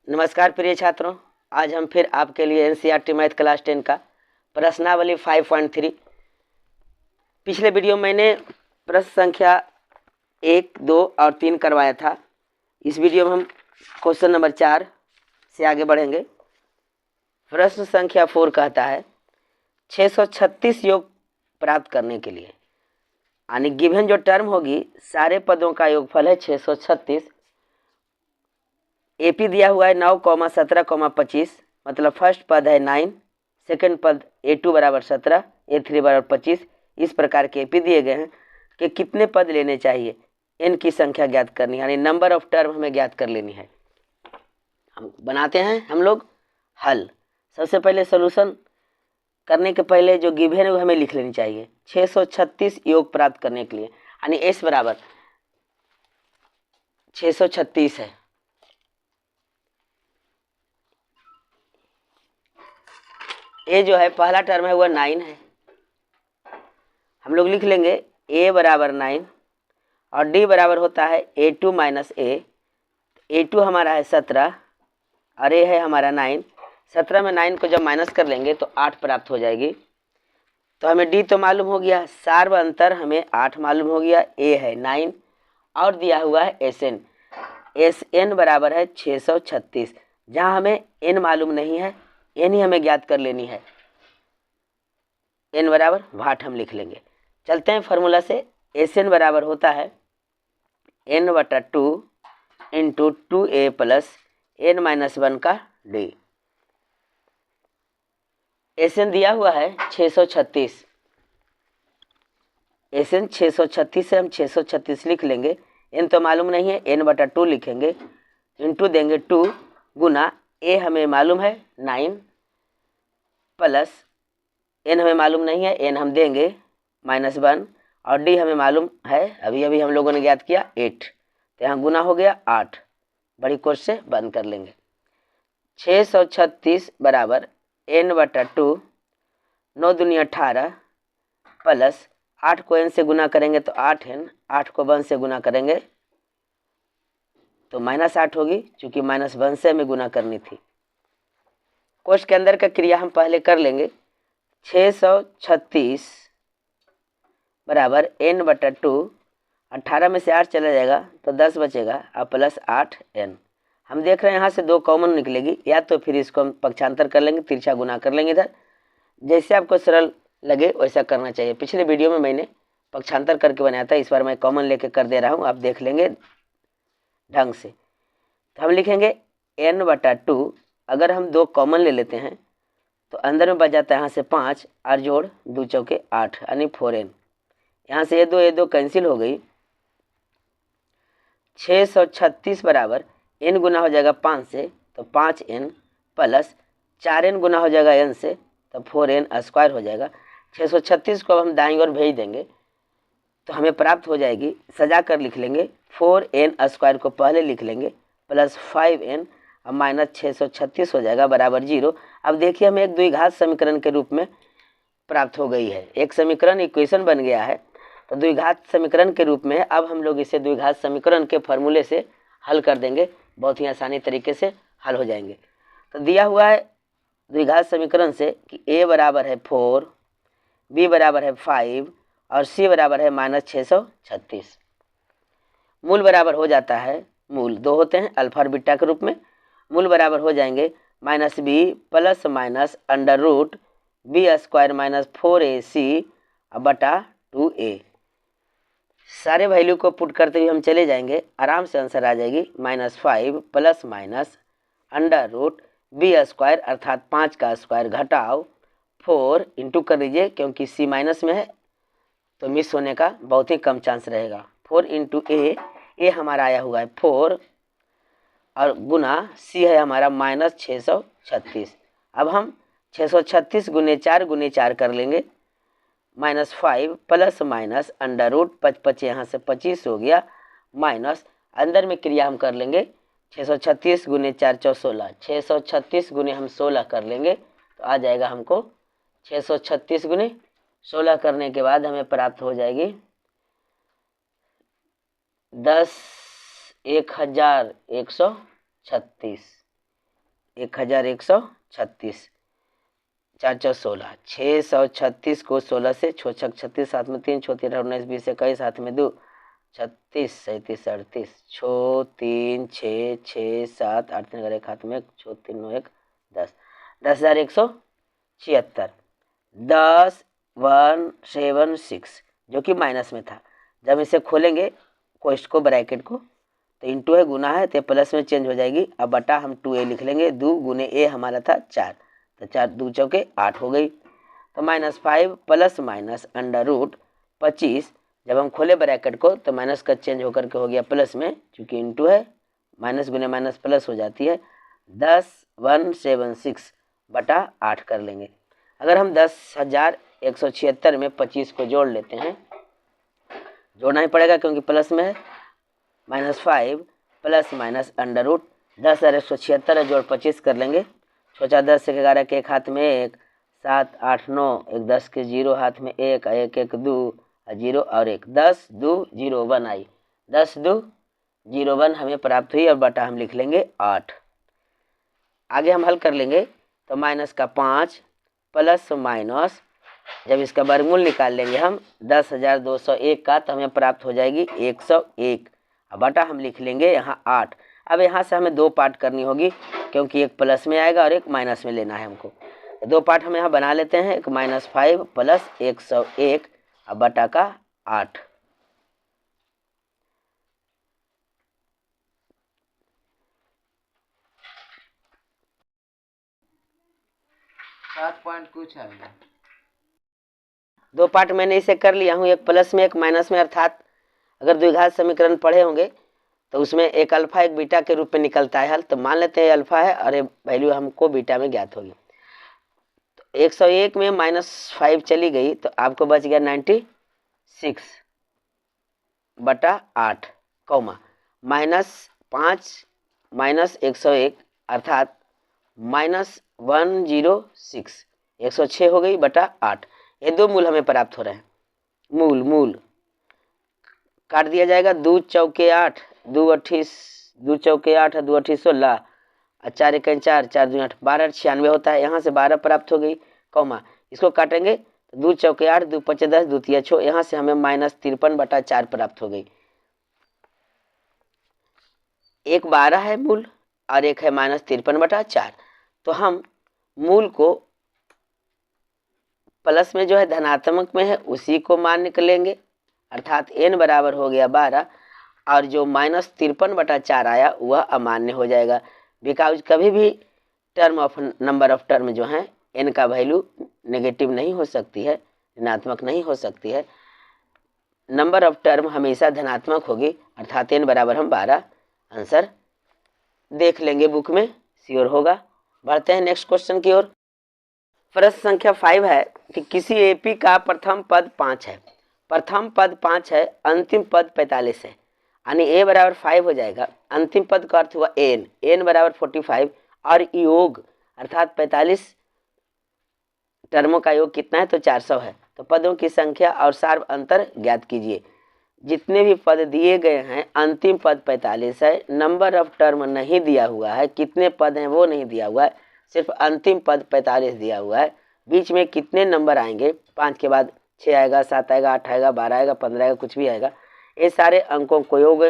नमस्कार प्रिय छात्रों, आज हम फिर आपके लिए एनसीईआरटी मैथ क्लास 10 का प्रश्नावली 5.3। पिछले वीडियो में मैंने प्रश्न संख्या 1, 2 और 3 करवाया था। इस वीडियो में हम क्वेश्चन नंबर 4 से आगे बढ़ेंगे। प्रश्न संख्या 4 कहता है 636 योग प्राप्त करने के लिए, यानी गिवन जो टर्म होगी सारे पदों का योगफल है 636। एपी दिया हुआ है 9, 17, 25, मतलब फर्स्ट पद है 9, सेकंड पद A2 बराबर 17, A3 बराबर 25। इस प्रकार के एपी दिए गए हैं कि कितने पद लेने चाहिए, n की संख्या ज्ञात करनी है, यानी नंबर ऑफ टर्म हमें ज्ञात कर लेनी है। हम बनाते हैं हम लोग हल। सबसे पहले सोल्यूशन करने के पहले जो गिवन है वो हमें लिख लेनी चाहिए। 636 योग प्राप्त करने के लिए, यानी s बराबर 636 है। ए जो है पहला टर्म है वह 9 है, हम लोग लिख लेंगे a बराबर 9 और d बराबर होता है A2 माइनस ए। A2 हमारा है 17 और a है हमारा 9। 17 में 9 को जब माइनस कर लेंगे तो 8 प्राप्त हो जाएगी। तो हमें d तो मालूम हो गया, सार्व अंतर हमें 8 मालूम हो गया, a है 9 और दिया हुआ है Sn बराबर है 636। जहाँ हमें n मालूम नहीं है, n ही हमें ज्ञात कर लेनी है। n बराबर वाट हम लिख लेंगे। चलते हैं फार्मूला से। Sn बराबर होता है n/2 into 2a plus n-1 का d। Sn दिया हुआ है 636। Sn 636 से हम 636 लिख लेंगे। n तो मालूम नहीं है, n/2 लिखेंगे, इंटू देंगे 2 गुना a हमें मालूम है 9 प्लस n हमें मालूम नहीं है, n हम देंगे -1 और d हमें मालूम है, अभी अभी हम लोगों ने ज्ञात किया 8। तो यहाँ गुना हो गया 8, बड़ी कोष्ठ से बंद कर लेंगे। 636 बराबर n/2, 9 दूनी 18 प्लस 8 को n से गुना करेंगे तो 8n, 8 को 1 से गुना करेंगे तो -8 होगी, चूंकि -1 से हमें गुना करनी थी। कोष्ठ के अंदर का क्रिया हम पहले कर लेंगे। 636 बराबर n/2, 18 में से 8 चला जाएगा तो 10 बचेगा और प्लस 8n। हम देख रहे हैं यहाँ से 2 कॉमन निकलेगी, या तो फिर इसको हम पक्षांतर कर लेंगे, तिरछा गुना कर लेंगे इधर। जैसे आपको सरल लगे वैसा करना चाहिए। पिछले वीडियो में मैंने पक्षांतर करके बनाया था, इस बार मैं कॉमन लेके कर दे रहा हूँ, आप देख लेंगे ढंग से। तो हम लिखेंगे n/2। अगर हम 2 कॉमन ले लेते हैं तो अंदर में बच जाता है यहाँ से 5 और जोड़ 2 चौके 8, यानी 4n। यहाँ से ये दो कैंसिल हो गई। 636 बराबर n गुना हो जाएगा 5 से तो 5n प्लस 4n गुना हो जाएगा n से तो 4n स्क्वायर हो जाएगा। 636 को अब हम दाईं ओर भेज देंगे तो हमें प्राप्त हो जाएगी, सजा कर लिख लेंगे, 4n स्क्वायर को पहले लिख लेंगे प्लस 5n और माइनस 636 हो जाएगा बराबर 0। अब देखिए हमें एक द्विघात समीकरण के रूप में प्राप्त हो गई है, एक समीकरण इक्वेशन बन गया है। तो द्विघात समीकरण के रूप में अब हम लोग इसे द्विघात समीकरण के फॉर्मूले से हल कर देंगे, बहुत ही आसानी तरीके से हल हो जाएंगे। तो दिया हुआ है द्विघात समीकरण से कि a बराबर है 4, b बराबर है 5 और c बराबर है -636। मूल बराबर हो जाता है, मूल 2 होते हैं अल्फा और बीटा के रूप में, मूल बराबर हो जाएंगे -b plus minus under root b square minus 4ac बटा 2a। सारे वैल्यू को पुट करते हुए हम चले जाएंगे, आराम से आंसर आ जाएगी -5 plus minus under root b square अर्थात 5 का स्क्वायर घटाओ 4 इंटू कर लीजिए, क्योंकि c माइनस में है तो मिस होने का बहुत ही कम चांस रहेगा। 4 इंटू ए हमारा आया हुआ है 4 और गुना c है हमारा -636। अब हम 636 गुने 4 कर लेंगे, -5 प्लस माइनस अंडर रूट 55 यहाँ से 25 हो गया, माइनस अंदर में क्रिया हम कर लेंगे 636 गुने 4 16, 636 गुने हम 16 कर लेंगे तो आ जाएगा हमको 636 गुने 16 करने के बाद हमें प्राप्त हो जाएगी 10,136। 1136, 4 4 16, 636 को 16 से, 6 6 36, 7 में 3, 6 13 19 20 21, 7 में 2 36, 37 38, 6 3 6 6 7 8 3 1 हाथ में 1, 6 3 9 1 10, 10,176, 10,176 जो कि माइनस में था। जब इसे खोलेंगे कोष्ठ को, ब्रैकेट को, तो इंटू है, गुना है, तो प्लस में चेंज हो जाएगी। अब बटा हम 2a लिख लेंगे। 2 गुने a हमारा था 4, तो 4 2 चौके 8 हो गई। तो -5 प्लस माइनस अंडर रूट 25, जब हम खोले ब्रैकेट को तो माइनस का चेंज होकर के हो गया प्लस में, क्योंकि इंटू है, माइनस गुने माइनस प्लस हो जाती है। 10,176 बटा 8 कर लेंगे। अगर हम 10,176 में 25 को जोड़ लेते हैं, जोड़ना ही पड़ेगा क्योंकि प्लस में है, -5 प्लस माइनस अंडर रूट 10,176 जोड़ 25 कर लेंगे। 4 10 1 11 के एक हाथ में 1, 7 8 9 1 10 के 0 हाथ में 1 1 1 2 0 और 1, 10 2 0 1 आई, 10 2 0 1 हमें प्राप्त हुई। और बटा हम लिख लेंगे 8। आगे हम हल कर लेंगे तो माइनस का 5 प्लस माइनस, जब इसका वर्गमूल निकाल लेंगे हम 10,201 का, तो हमें प्राप्त हो जाएगी 101। अब बटा हम लिख लेंगे यहाँ 8। अब यहाँ से हमें 2 पार्ट करनी होगी क्योंकि एक प्लस में आएगा और एक माइनस में लेना है हमको। 2 पार्ट हम यहाँ बना लेते हैं, एक -5 प्लस 101 अब बटा का 8। कुछ आएगा। 2 पार्ट मैंने इसे कर लिया हूँ, एक प्लस में एक माइनस में। अर्थात अगर द्विघात समीकरण पढ़े होंगे तो उसमें एक अल्फा एक बीटा के रूप में निकलता है हल। तो मान लेते हैं अल्फा है और वैल्यू हमको बीटा में ज्ञात होगी। तो 101 में -5 चली गई तो आपको बच गया 96 बटा 8 कौमा -5 माइनस 101 अर्थात -106, 106 हो गई बटा 8। ये 2 मूल हमें प्राप्त हो रहे हैं। मूल काट दिया जाएगा। 2 चौके 8, 2 28, 2 चौके 8 है, 2 28 16 और 4 1 4, 4 2 8, 12 96 होता है। यहाँ से 12 प्राप्त हो गई कौमा, इसको काटेंगे तो 2 चौके 8, 2 5 10, 2 3 6, यहाँ से हमें -53 बटा 4 प्राप्त हो गई। एक 12 है मूल और एक है -53 बटा 4। तो हम मूल को प्लस में जो है धनात्मक में है उसी को मान निकलेंगे, अर्थात n बराबर हो गया 12 और जो -53 बटा 4 आया वह अमान्य हो जाएगा। बिकॉज कभी भी term of number of term जो है n का वैल्यू नेगेटिव नहीं हो सकती है, ऋणात्मक नहीं हो सकती है। नंबर ऑफ टर्म हमेशा धनात्मक होगी, अर्थात n बराबर हम 12 आंसर देख लेंगे, बुक में श्योर होगा। बढ़ते हैं नेक्स्ट क्वेश्चन की ओर। प्रश्न संख्या 5 है कि किसी एपी का प्रथम पद 5 है, प्रथम पद 5 है, अंतिम पद 45 है, यानी a बराबर 5 हो जाएगा। अंतिम पद का अर्थ हुआ n बराबर 45 और योग अर्थात 45 टर्मों का योग कितना है तो 400 है। तो पदों की संख्या और सार्व अंतर ज्ञात कीजिए। जितने भी पद दिए गए हैं अंतिम पद 45 है, नंबर ऑफ टर्म नहीं दिया हुआ है, कितने पद हैं वो नहीं दिया हुआ है, सिर्फ अंतिम पद 45 दिया हुआ है। बीच में कितने नंबर आएंगे, 5 के बाद 6 आएगा, 7 आएगा, 8 आएगा, 12 आएगा, 15 आएगा, कुछ भी आएगा, ये सारे अंकों को योग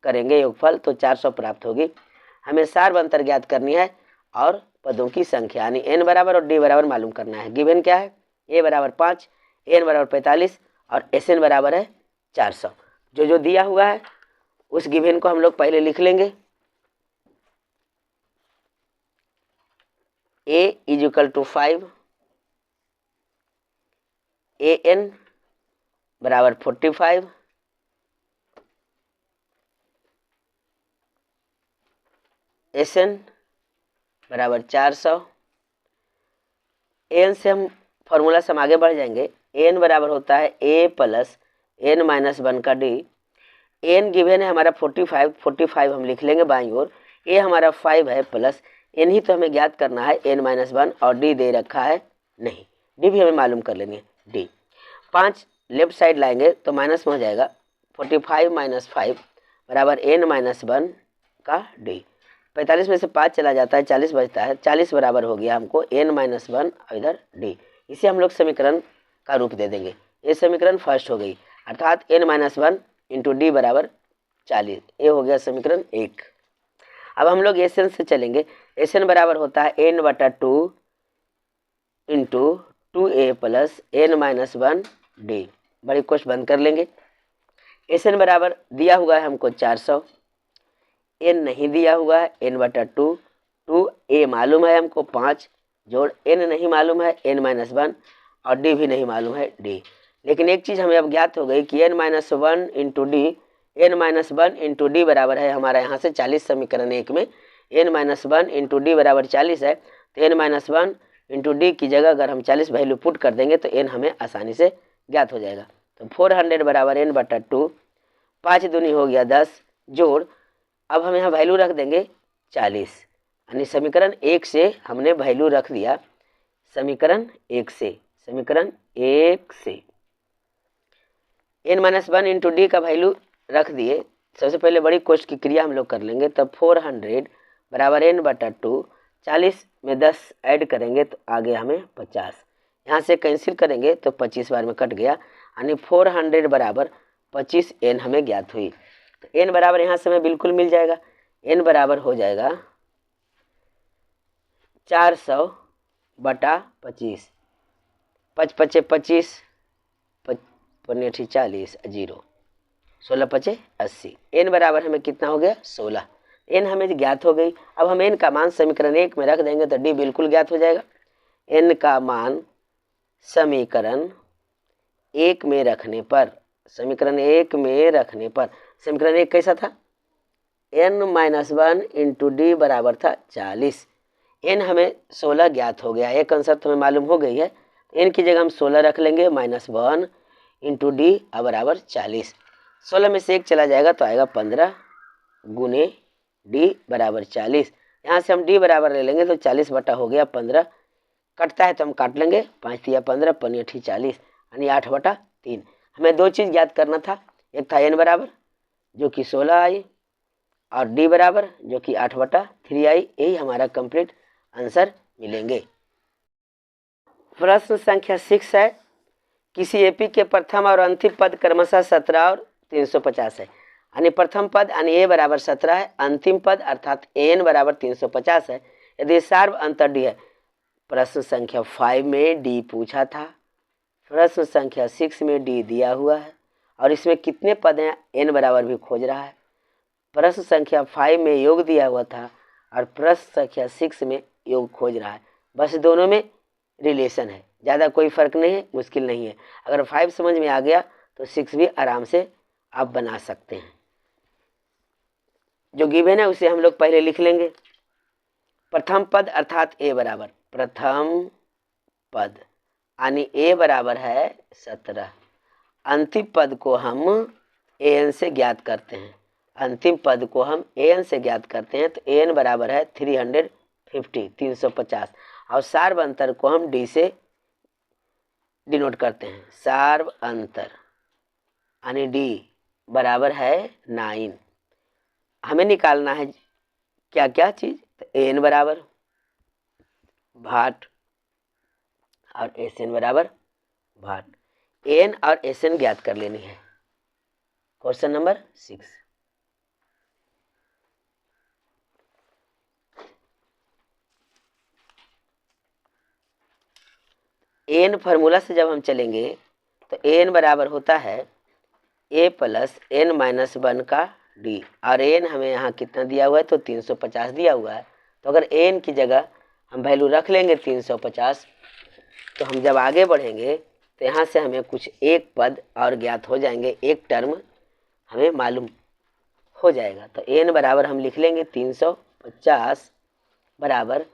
करेंगे योगफल तो 400 प्राप्त होगी। हमें सार्व अंतर ज्ञात करनी है और पदों की संख्या यानी n बराबर और d बराबर मालूम करना है। गिवन क्या है, a बराबर 5, n बराबर 45 और sn बराबर है 400। जो दिया हुआ है उस गिवन को हम लोग पहले लिख लेंगे। a = 5, an बराबर 45, sn बराबर 400। an से हम फॉर्मूला से हम आगे बढ़ जाएंगे। n बराबर होता है a प्लस n माइनस 1 का d। n गिवन है हमारा 45 हम लिख लेंगे बाईं ओर। a हमारा 5 है प्लस n ही तो हमें ज्ञात करना है n माइनस 1 और d दे रखा है नहीं, d भी हमें मालूम कर लेंगे d। 5 लेफ्ट साइड लाएंगे तो माइनस में हो जाएगा। 45 - 5 बराबर n माइनस 1 का d। 45 में से 5 चला जाता है, 40 बचता है। 40 बराबर हो गया हमको n-1 और इधर d। इसे हम लोग समीकरण का रूप दे देंगे। ये समीकरण फर्स्ट हो गई, अर्थात n-1 इंटू डी बराबर 40। ये हो गया समीकरण 1। अब हम लोग एस एन से चलेंगे। एस एन बराबर होता है n/2 into 2a plus n-1 D. बड़ी कोष्ठ बंद कर लेंगे। एस एन बराबर दिया हुआ है हमको 400, एन नहीं दिया हुआ है n/2, 2a मालूम है हमको 5 जोड़ n नहीं मालूम है n-1 और d भी नहीं मालूम है d। लेकिन एक चीज़ हमें अब ज्ञात हो गई कि n-1 into D, n-1 into D बराबर है हमारा यहाँ से 40। समीकरण 1 में n-1 इंटू डी बराबर 40 है, तो n-1 इंटू डी की जगह अगर हम 40 वैल्यू पुट कर देंगे तो n हमें आसानी से ज्ञात हो जाएगा। तो 400 बराबर n/2, 5 दूनी हो गया 10 जोड़, अब हम यहाँ वैल्यू रख देंगे 40, यानी समीकरण 1 से हमने वैल्यू रख दिया। समीकरण 1 से n-1 इंटू डी का वैल्यू रख दिए। सबसे पहले बड़ी कोष्ठ की क्रिया हम लोग कर लेंगे। तब 400 बराबर n/2, 40 में 10 ऐड करेंगे तो आगे हमें 50, यहाँ से कैंसिल करेंगे तो 25 बार में कट गया, यानी 400 बराबर 25 n हमें ज्ञात हुई। तो n बराबर यहाँ से हमें बिल्कुल मिल जाएगा। n बराबर हो जाएगा 400/25, 5 पचे 25, 5 40, 0, 16 पचे 80। n बराबर हमें कितना हो गया 16। n हमें ज्ञात हो गई। अब हम n का मान समीकरण 1 में रख देंगे तो d बिल्कुल ज्ञात हो जाएगा। n का मान समीकरण 1 में रखने पर, समीकरण 1 में रखने पर, समीकरण 1 कैसा था, n-1 इंटू डी बराबर था 40। n हमें 16 ज्ञात हो गया, एक आंसर तो हमें मालूम हो गई है। n की जगह हम 16 रख लेंगे, -1 इंटू डी बराबर 40। 16 में से 1 चला जाएगा तो आएगा 15 गुने डी बराबर 40। यहाँ से हम डी बराबर ले लेंगे तो 40 बटा हो गया 15, कटता है तो हम काट लेंगे, 5 तिया 15, 5 40, यानी 8/3। हमें दो चीज़ ज्ञात करना था, एक था n बराबर जो कि 16 आई और d बराबर जो कि 8/3 आई। यही हमारा कंप्लीट आंसर मिलेंगे। प्रश्न संख्या 6 है, किसी एपी के प्रथम और अंतिम पद क्रमशः 17 और 350 है, यानी प्रथम पद यानी a बराबर 17 है, अंतिम पद अर्थात an बराबर 350 है, यदि सार्व अंतर d है। प्रश्न संख्या 5 में d पूछा था, प्रश्न संख्या 6 में d दिया हुआ है और इसमें कितने पद हैं n बराबर भी खोज रहा है। प्रश्न संख्या 5 में योग दिया हुआ था और प्रश्न संख्या 6 में योग खोज रहा है। बस दोनों में रिलेशन है, ज़्यादा कोई फर्क नहीं है, मुश्किल नहीं है। अगर 5 समझ में आ गया तो 6 भी आराम से आप बना सकते हैं। जो गिवन है उसे हम लोग पहले लिख लेंगे। प्रथम पद अर्थात a बराबर, प्रथम पद यानी a बराबर है 17। अंतिम पद को हम an से ज्ञात करते हैं, अंतिम पद को हम an से ज्ञात करते हैं, तो an बराबर है 350 और सार्व अंतर को हम d से डिनोट करते हैं। सार्व अंतर यानी d बराबर है 9। हमें निकालना है क्या क्या चीज़, तो an बराबर भाट और Sn बराबर भाट। n और Sn ज्ञात कर लेनी है। Question number 6। n फार्मूला से जब हम चलेंगे तो n बराबर होता है a प्लस n-1 का d, और n हमें यहाँ कितना दिया हुआ है तो 350 दिया हुआ है। तो अगर n की जगह हम वैल्यू रख लेंगे 350, तो हम जब आगे बढ़ेंगे तो यहाँ से हमें कुछ एक पद और ज्ञात हो जाएंगे, एक टर्म हमें मालूम हो जाएगा। तो n बराबर हम लिख लेंगे 350 बराबर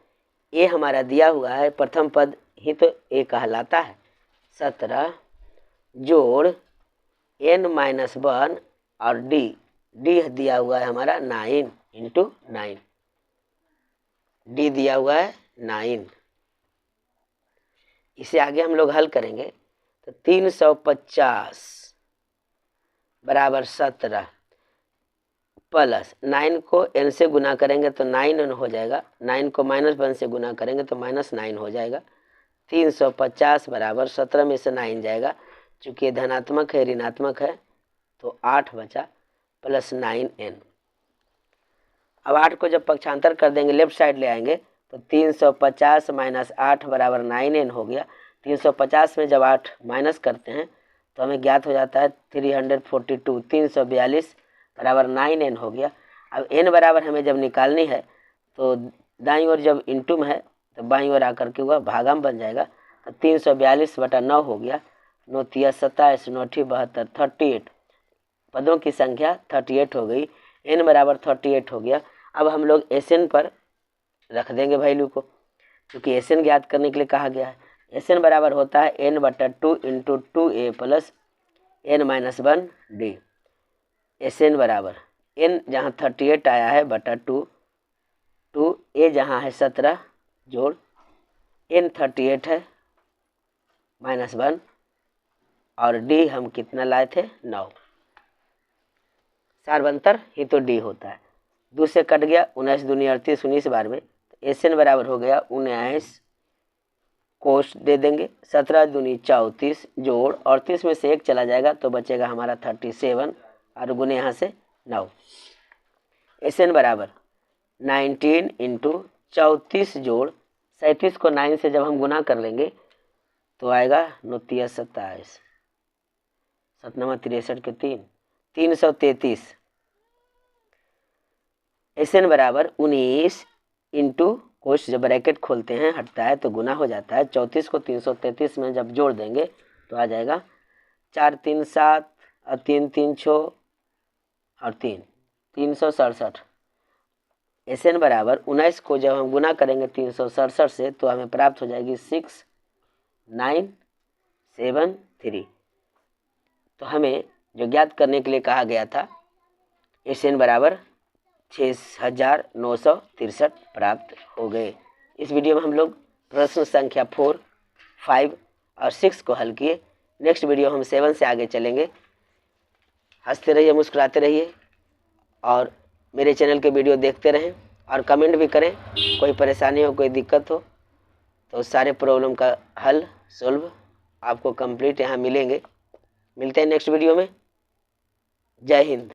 ये हमारा दिया हुआ है, प्रथम पद ही तो a कहलाता है 17 जोड़ n-1 और d दिया हुआ है हमारा 9 इंटू 9, d दिया हुआ है 9। इसे आगे हम लोग हल करेंगे तो 350 बराबर 17, प्लस 9 को n से गुना करेंगे तो 9n हो जाएगा, 9 को -1 से गुना करेंगे तो -9 हो जाएगा। 350 बराबर 17 में से 9 जाएगा, चूँकि ये धनात्मक है ऋणात्मक है तो 8 बचा प्लस 9n। अब 8 को जब पक्षांतर कर देंगे लेफ्ट साइड ले आएंगे तो 350 माइनस 8 बराबर 9n हो गया। 350 में जब 8 माइनस करते हैं तो हमें ज्ञात हो जाता है 342, 342 बराबर 9n हो गया। अब n बराबर हमें जब निकालनी है तो दाईं ओर जब इंटू में है तो बाईं ओर आकर के वह भागा में बन जाएगा, तो 342 बटा 9 हो गया। 9 तिया 27, 9 अठी 72, 38 पदों की संख्या 38 हो गई। n बराबर 38 हो गया। अब हम लोग Sn पर रख देंगे वैल्यू को, क्योंकि Sn ज्ञात करने के लिए कहा गया है। Sn बराबर होता है n बटा 2 into 2a plus n minus 1d। Sn बराबर n जहाँ 38 आया है बटा 2, 2a जहाँ है 17 जोड़ n 38 है माइनस 1 और d हम कितना लाए थे 9। सार्वंतर ही तो d होता है। 2 से कट गया, 19 दूनी 38, 19 बार में तो Sn बराबर हो गया 19 कोष दे देंगे, 17 दूनी 34 जोड़ 38 में से 1 चला जाएगा तो बचेगा हमारा 37 और गुने यहाँ से 9। Sn बराबर 19 इंटू 34 जोड़ 37 को 9 से जब हम गुना कर लेंगे तो आएगा 9 तिया 27, 7 9 63 के 3, 333। Sn बराबर 19 इंटू कोष जब ब्रैकेट खोलते हैं हटता है तो गुना हो जाता है। 34 को 333 में जब जोड़ देंगे तो आ जाएगा 4 3 7 और 3 3 6 और 3 367। Sn बराबर 19 को जब हम गुना करेंगे 367 से तो हमें प्राप्त हो जाएगी 6973। तो हमें जो ज्ञात करने के लिए कहा गया था Sn बराबर 6963 प्राप्त हो गए। इस वीडियो में हम लोग प्रश्न संख्या 4, 5 और 6 को हल किए। नेक्स्ट वीडियो हम 7 से आगे चलेंगे। हंसते रहिए, मुस्कुराते रहिए और मेरे चैनल के वीडियो देखते रहें और कमेंट भी करें। कोई परेशानी हो, कोई दिक्कत हो तो सारे प्रॉब्लम का हल सोल्व आपको कंप्लीट यहाँ मिलेंगे। मिलते हैं नेक्स्ट वीडियो में। जय हिंद।